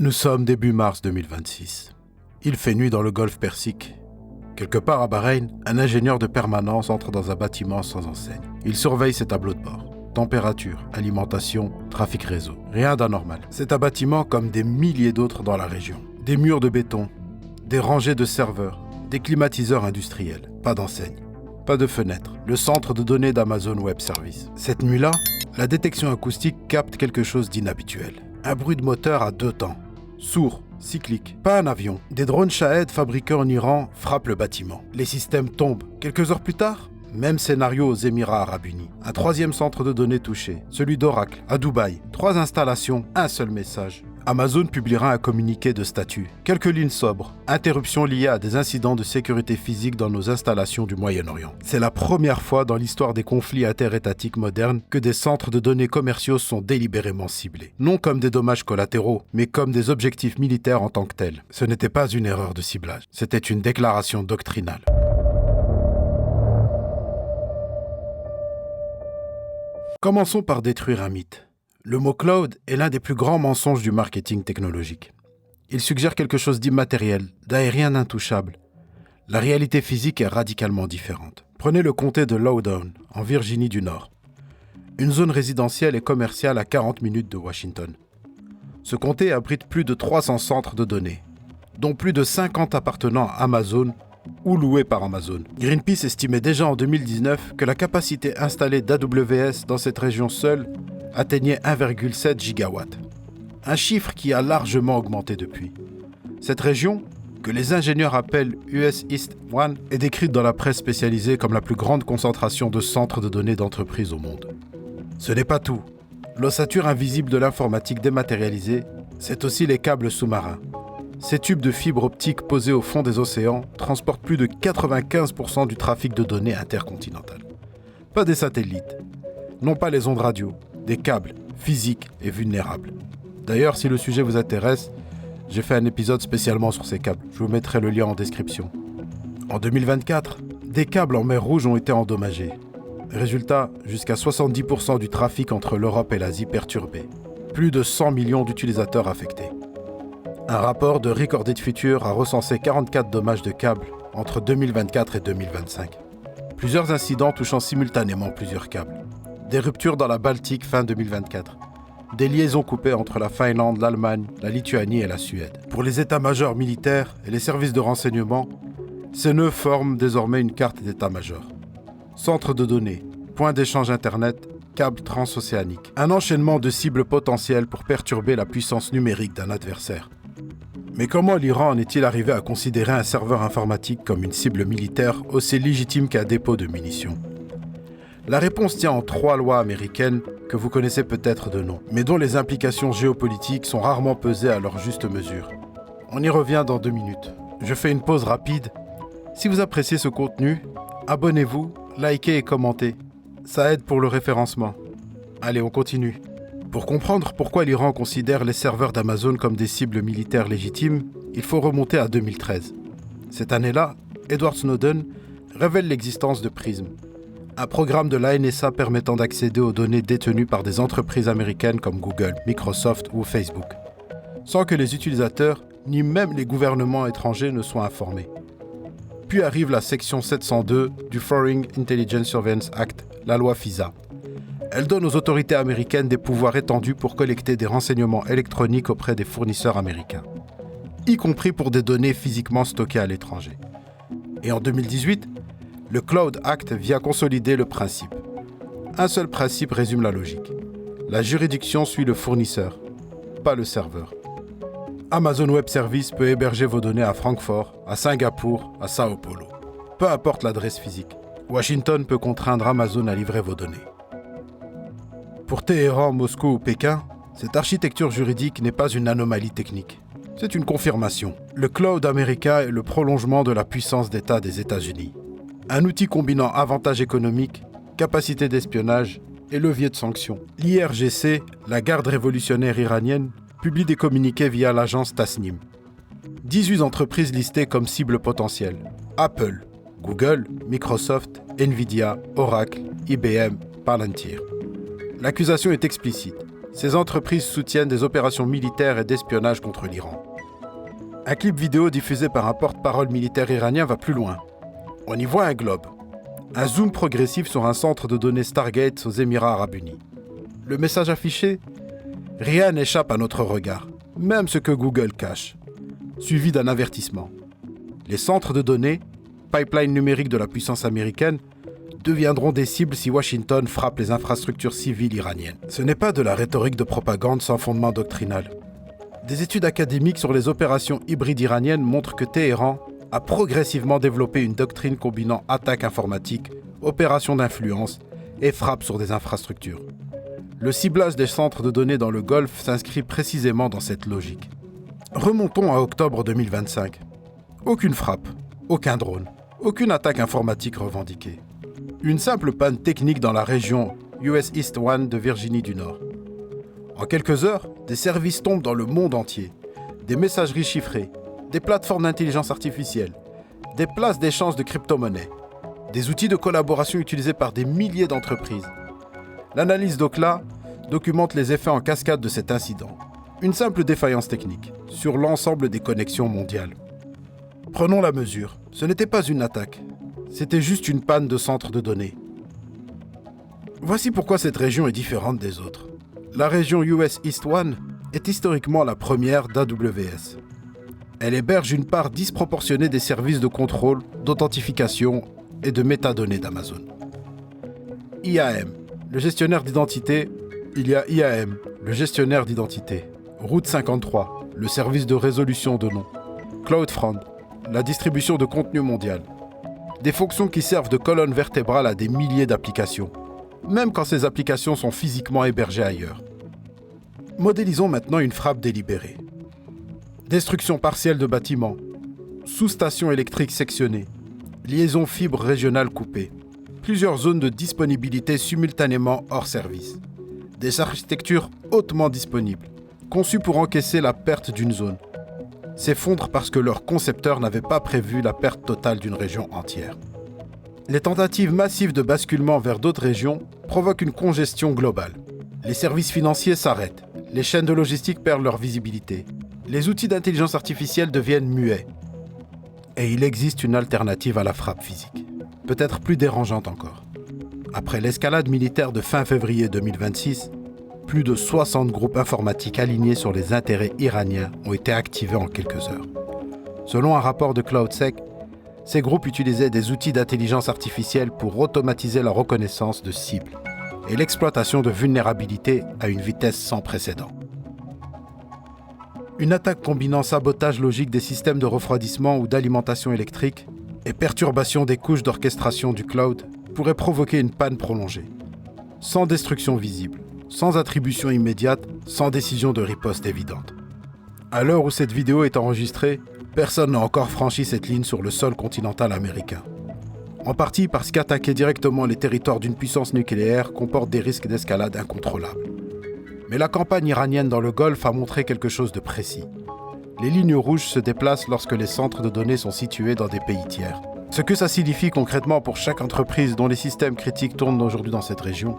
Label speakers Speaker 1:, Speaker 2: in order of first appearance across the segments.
Speaker 1: Nous sommes début mars 2026. Il fait nuit dans le golfe Persique. Quelque part à Bahreïn, un ingénieur de permanence entre dans un bâtiment sans enseigne. Il surveille ses tableaux de bord. Température, alimentation, trafic réseau. Rien d'anormal. C'est un bâtiment comme des milliers d'autres dans la région. Des murs de béton, des rangées de serveurs, des climatiseurs industriels. Pas d'enseigne, pas de fenêtre. Le centre de données d'Amazon Web Services. Cette nuit-là, la détection acoustique capte quelque chose d'inhabituel. Un bruit de moteur à deux temps. Sourd, cyclique, pas un avion. Des drones Shahed fabriqués en Iran frappent le bâtiment. Les systèmes tombent. Quelques heures plus tard, même scénario aux Émirats Arabes Unis. Un troisième centre de données touché, celui d'Oracle, à Dubaï. 3 installations, un seul message. Amazon publiera un communiqué de statut. Quelques lignes sobres. Interruption liée à des incidents de sécurité physique dans nos installations du Moyen-Orient. C'est la première fois dans l'histoire des conflits interétatiques modernes que des centres de données commerciaux sont délibérément ciblés. Non comme des dommages collatéraux, mais comme des objectifs militaires en tant que tels. Ce n'était pas une erreur de ciblage. C'était une déclaration doctrinale. Commençons par détruire un mythe. Le mot cloud est l'un des plus grands mensonges du marketing technologique. Il suggère quelque chose d'immatériel, d'aérien intouchable. La réalité physique est radicalement différente. Prenez le comté de Loudoun, en Virginie du Nord. Une zone résidentielle et commerciale à 40 minutes de Washington. Ce comté abrite plus de 300 centres de données, dont plus de 50 appartenant à Amazon ou loués par Amazon. Greenpeace estimait déjà en 2019 que la capacité installée d'AWS dans cette région seule atteignait 1,7 gigawatts. Un chiffre qui a largement augmenté depuis. Cette région, que les ingénieurs appellent US East 1, est décrite dans la presse spécialisée comme la plus grande concentration de centres de données d'entreprises au monde. Ce n'est pas tout. L'ossature invisible de l'informatique dématérialisée, c'est aussi les câbles sous-marins. Ces tubes de fibre optique posés au fond des océans transportent plus de 95% du trafic de données intercontinental. Pas des satellites, non pas les ondes radio, des câbles physiques et vulnérables. D'ailleurs, si le sujet vous intéresse, j'ai fait un épisode spécialement sur ces câbles. Je vous mettrai le lien en description. En 2024, des câbles en mer Rouge ont été endommagés. Résultat, jusqu'à 70% du trafic entre l'Europe et l'Asie perturbé. Plus de 100 millions d'utilisateurs affectés. Un rapport de Recorded Future a recensé 44 dommages de câbles entre 2024 et 2025. Plusieurs incidents touchant simultanément plusieurs câbles. Des ruptures dans la Baltique fin 2024. Des liaisons coupées entre la Finlande, l'Allemagne, la Lituanie et la Suède. Pour les états-majors militaires et les services de renseignement, ces nœuds forment désormais une carte d'état-major. Centre de données, point d'échange Internet, câbles transocéaniques. Un enchaînement de cibles potentielles pour perturber la puissance numérique d'un adversaire. Mais comment l'Iran en est-il arrivé à considérer un serveur informatique comme une cible militaire aussi légitime qu'un dépôt de munitions ? La réponse tient en 3 lois américaines que vous connaissez peut-être de nom, mais dont les implications géopolitiques sont rarement pesées à leur juste mesure. On y revient dans 2 minutes. Je fais une pause rapide. Si vous appréciez ce contenu, abonnez-vous, likez et commentez. Ça aide pour le référencement. Allez, on continue. Pour comprendre pourquoi l'Iran considère les serveurs d'Amazon comme des cibles militaires légitimes, il faut remonter à 2013. Cette année-là, Edward Snowden révèle l'existence de Prism, un programme de la NSA permettant d'accéder aux données détenues par des entreprises américaines comme Google, Microsoft ou Facebook, sans que les utilisateurs ni même les gouvernements étrangers ne soient informés. Puis arrive la section 702 du Foreign Intelligence Surveillance Act, la loi FISA. Elle donne aux autorités américaines des pouvoirs étendus pour collecter des renseignements électroniques auprès des fournisseurs américains, y compris pour des données physiquement stockées à l'étranger. Et en 2018, le Cloud Act vient consolider le principe. Un seul principe résume la logique. La juridiction suit le fournisseur, pas le serveur. Amazon Web Services peut héberger vos données à Francfort, à Singapour, à Sao Paulo. Peu importe l'adresse physique. Washington peut contraindre Amazon à livrer vos données. Pour Téhéran, Moscou ou Pékin, cette architecture juridique n'est pas une anomalie technique. C'est une confirmation. Le cloud américain est le prolongement de la puissance d'État des États-Unis. Un outil combinant avantages économiques, capacité d'espionnage et levier de sanctions. L'IRGC, la garde révolutionnaire iranienne, publie des communiqués via l'agence Tasnim. 18 entreprises listées comme cibles potentielles. Apple, Google, Microsoft, Nvidia, Oracle, IBM, Palantir. L'accusation est explicite. ces entreprises soutiennent des opérations militaires et d'espionnage contre l'Iran. Un clip vidéo diffusé par un porte-parole militaire iranien va plus loin. On y voit un globe, un zoom progressif sur un centre de données Stargate aux Émirats arabes unis. Le message affiché ? Rien n'échappe à notre regard, même ce que Google cache, suivi d'un avertissement. Les centres de données, pipeline numérique de la puissance américaine, deviendront des cibles si Washington frappe les infrastructures civiles iraniennes. Ce n'est pas de la rhétorique de propagande sans fondement doctrinal. Des études académiques sur les opérations hybrides iraniennes montrent que Téhéran a progressivement développé une doctrine combinant attaques informatiques, opérations d'influence et frappes sur des infrastructures. Le ciblage des centres de données dans le Golfe s'inscrit précisément dans cette logique. Remontons à octobre 2025. Aucune frappe, aucun drone, aucune attaque informatique revendiquée. Une simple panne technique dans la région US East 1 de Virginie du Nord. En quelques heures, des services tombent dans le monde entier. Des messageries chiffrées, des plateformes d'intelligence artificielle, des places d'échange de crypto-monnaies, des outils de collaboration utilisés par des milliers d'entreprises. L'analyse d'Ookla documente les effets en cascade de cet incident. Une simple défaillance technique sur l'ensemble des connexions mondiales. Prenons la mesure. Ce n'était pas une attaque. C'était juste une panne de centre de données. Voici pourquoi cette région est différente des autres. La région US East 1 est historiquement la première d'AWS. Elle héberge une part disproportionnée des services de contrôle, d'authentification et de métadonnées d'Amazon. IAM, le gestionnaire d'identité. Il y a IAM, le gestionnaire d'identité. Route 53, le service de résolution de noms. CloudFront, la distribution de contenu mondial. Des fonctions qui servent de colonne vertébrale à des milliers d'applications, même quand ces applications sont physiquement hébergées ailleurs. Modélisons maintenant une frappe délibérée. Destruction partielle de bâtiments, sous-stations électriques sectionnées, liaisons fibres régionales coupées, plusieurs zones de disponibilité simultanément hors service, des architectures hautement disponibles, conçues pour encaisser la perte d'une zone, s'effondrent parce que leurs concepteurs n'avaient pas prévu la perte totale d'une région entière. Les tentatives massives de basculement vers d'autres régions provoquent une congestion globale. Les services financiers s'arrêtent, les chaînes de logistique perdent leur visibilité, les outils d'intelligence artificielle deviennent muets. Et il existe une alternative à la frappe physique, peut-être plus dérangeante encore. Après l'escalade militaire de fin février 2026, plus de 60 groupes informatiques alignés sur les intérêts iraniens ont été activés en quelques heures. Selon un rapport de CloudSec, ces groupes utilisaient des outils d'intelligence artificielle pour automatiser la reconnaissance de cibles et l'exploitation de vulnérabilités à une vitesse sans précédent. Une attaque combinant sabotage logique des systèmes de refroidissement ou d'alimentation électrique et perturbation des couches d'orchestration du cloud pourrait provoquer une panne prolongée, sans destruction visible, sans attribution immédiate, sans décision de riposte évidente. À l'heure où cette vidéo est enregistrée, personne n'a encore franchi cette ligne sur le sol continental américain. En partie parce qu'attaquer directement les territoires d'une puissance nucléaire comporte des risques d'escalade incontrôlables. Mais la campagne iranienne dans le Golfe a montré quelque chose de précis. Les lignes rouges se déplacent lorsque les centres de données sont situés dans des pays tiers. Ce que ça signifie concrètement pour chaque entreprise dont les systèmes critiques tournent aujourd'hui dans cette région,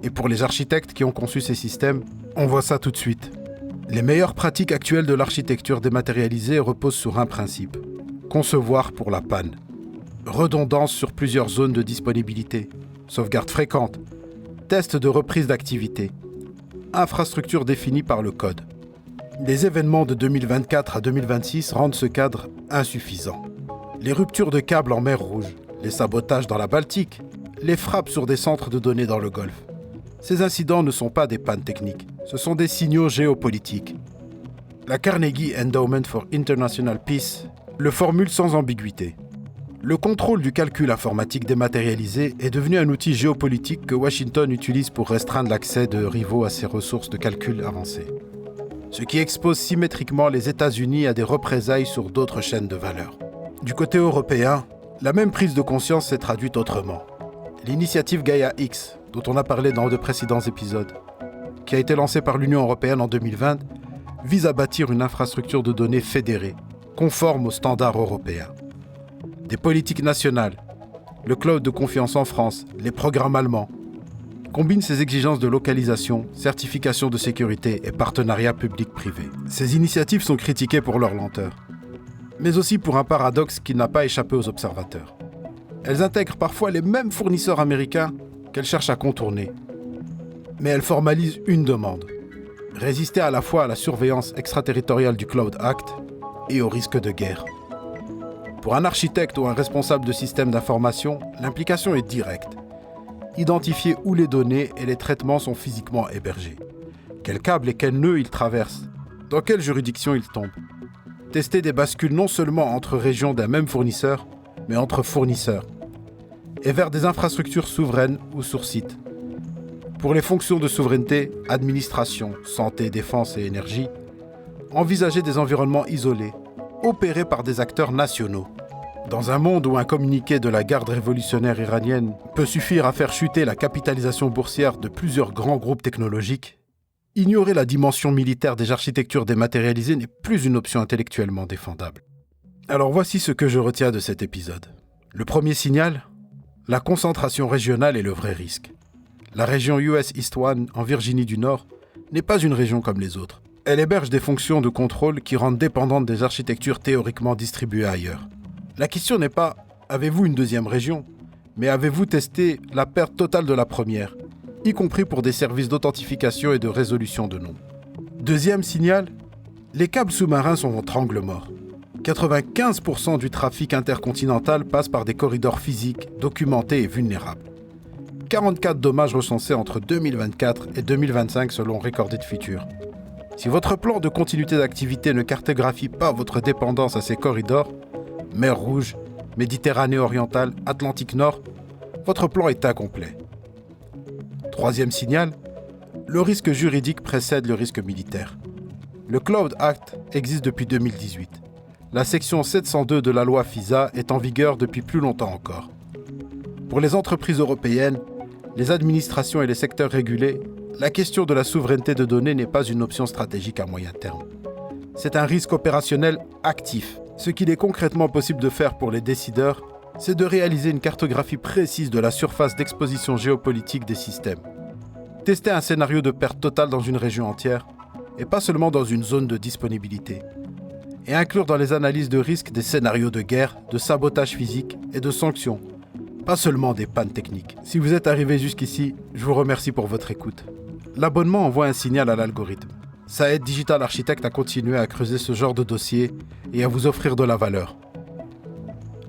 Speaker 1: et pour les architectes qui ont conçu ces systèmes, on voit ça tout de suite. Les meilleures pratiques actuelles de l'architecture dématérialisée reposent sur un principe : concevoir pour la panne. Redondance sur plusieurs zones de disponibilité, sauvegarde fréquente, tests de reprise d'activité, infrastructure définie par le code. Les événements de 2024 à 2026 rendent ce cadre insuffisant. Les ruptures de câbles en mer Rouge, les sabotages dans la Baltique, les frappes sur des centres de données dans le Golfe. Ces incidents ne sont pas des pannes techniques, ce sont des signaux géopolitiques. La Carnegie Endowment for International Peace le formule sans ambiguïté. Le contrôle du calcul informatique dématérialisé est devenu un outil géopolitique que Washington utilise pour restreindre l'accès de rivaux à ses ressources de calcul avancées. Ce qui expose symétriquement les États-Unis à des représailles sur d'autres chaînes de valeur. Du côté européen, la même prise de conscience s'est traduite autrement. L'initiative Gaia X, dont on a parlé dans de précédents épisodes, qui a été lancée par l'Union européenne en 2020, vise à bâtir une infrastructure de données fédérée, conforme aux standards européens. Des politiques nationales, le cloud de confiance en France, les programmes allemands, combine ses exigences de localisation, certification de sécurité et partenariat public-privé. Ces initiatives sont critiquées pour leur lenteur, mais aussi pour un paradoxe qui n'a pas échappé aux observateurs. Elles intègrent parfois les mêmes fournisseurs américains qu'elles cherchent à contourner, mais elles formalisent une demande: résister à la fois à la surveillance extraterritoriale du Cloud Act et au risque de guerre. Pour un architecte ou un responsable de système d'information, l'implication est directe. Identifier où les données et les traitements sont physiquement hébergés. Quels câbles et quels nœuds ils traversent. Dans quelle juridiction ils tombent. Tester des bascules non seulement entre régions d'un même fournisseur, mais entre fournisseurs. Et vers des infrastructures souveraines ou sur site. Pour les fonctions de souveraineté, administration, santé, défense et énergie, envisager des environnements isolés, opérés par des acteurs nationaux. Dans un monde où un communiqué de la garde révolutionnaire iranienne peut suffire à faire chuter la capitalisation boursière de plusieurs grands groupes technologiques, ignorer la dimension militaire des architectures dématérialisées n'est plus une option intellectuellement défendable. Alors voici ce que je retiens de cet épisode. Le premier signal, la concentration régionale est le vrai risque. La région US East One en Virginie du Nord n'est pas une région comme les autres. Elle héberge des fonctions de contrôle qui rendent dépendantes des architectures théoriquement distribuées ailleurs. La question n'est pas « avez-vous une deuxième région ?», mais avez-vous testé la perte totale de la première, y compris pour des services d'authentification et de résolution de noms. Deuxième signal, les câbles sous-marins sont votre angle mort. 95% du trafic intercontinental passe par des corridors physiques, documentés et vulnérables. 44 dommages recensés entre 2024 et 2025 selon Recorded Future. Si votre plan de continuité d'activité ne cartographie pas votre dépendance à ces corridors, mer Rouge, Méditerranée orientale, Atlantique Nord, votre plan est incomplet. Troisième signal, le risque juridique précède le risque militaire. Le Cloud Act existe depuis 2018. La section 702 de la loi FISA est en vigueur depuis plus longtemps encore. Pour les entreprises européennes, les administrations et les secteurs régulés, la question de la souveraineté de données n'est pas une option stratégique à moyen terme. C'est un risque opérationnel actif. Ce qu'il est concrètement possible de faire pour les décideurs, c'est de réaliser une cartographie précise de la surface d'exposition géopolitique des systèmes. Tester un scénario de perte totale dans une région entière, et pas seulement dans une zone de disponibilité. Et inclure dans les analyses de risque des scénarios de guerre, de sabotage physique et de sanctions, pas seulement des pannes techniques. Si vous êtes arrivé jusqu'ici, je vous remercie pour votre écoute. L'abonnement envoie un signal à l'algorithme. Ça aide Digital Architect à continuer à creuser ce genre de dossier et à vous offrir de la valeur.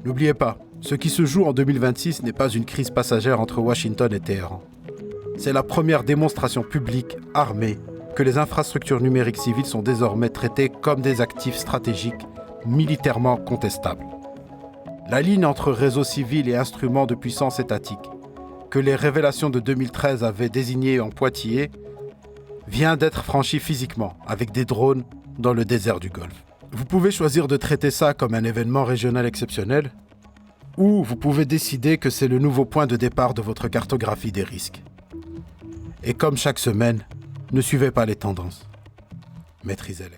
Speaker 1: N'oubliez pas, ce qui se joue en 2026 n'est pas une crise passagère entre Washington et Téhéran. C'est la première démonstration publique, armée, que les infrastructures numériques civiles sont désormais traitées comme des actifs stratégiques militairement contestables. La ligne entre réseau civil et instruments de puissance étatique, que les révélations de 2013 avaient désigné en Poitiers, vient d'être franchie physiquement avec des drones dans le désert du Golfe. Vous pouvez choisir de traiter ça comme un événement régional exceptionnel, ou vous pouvez décider que c'est le nouveau point de départ de votre cartographie des risques. Et comme chaque semaine, ne suivez pas les tendances, maîtrisez-les.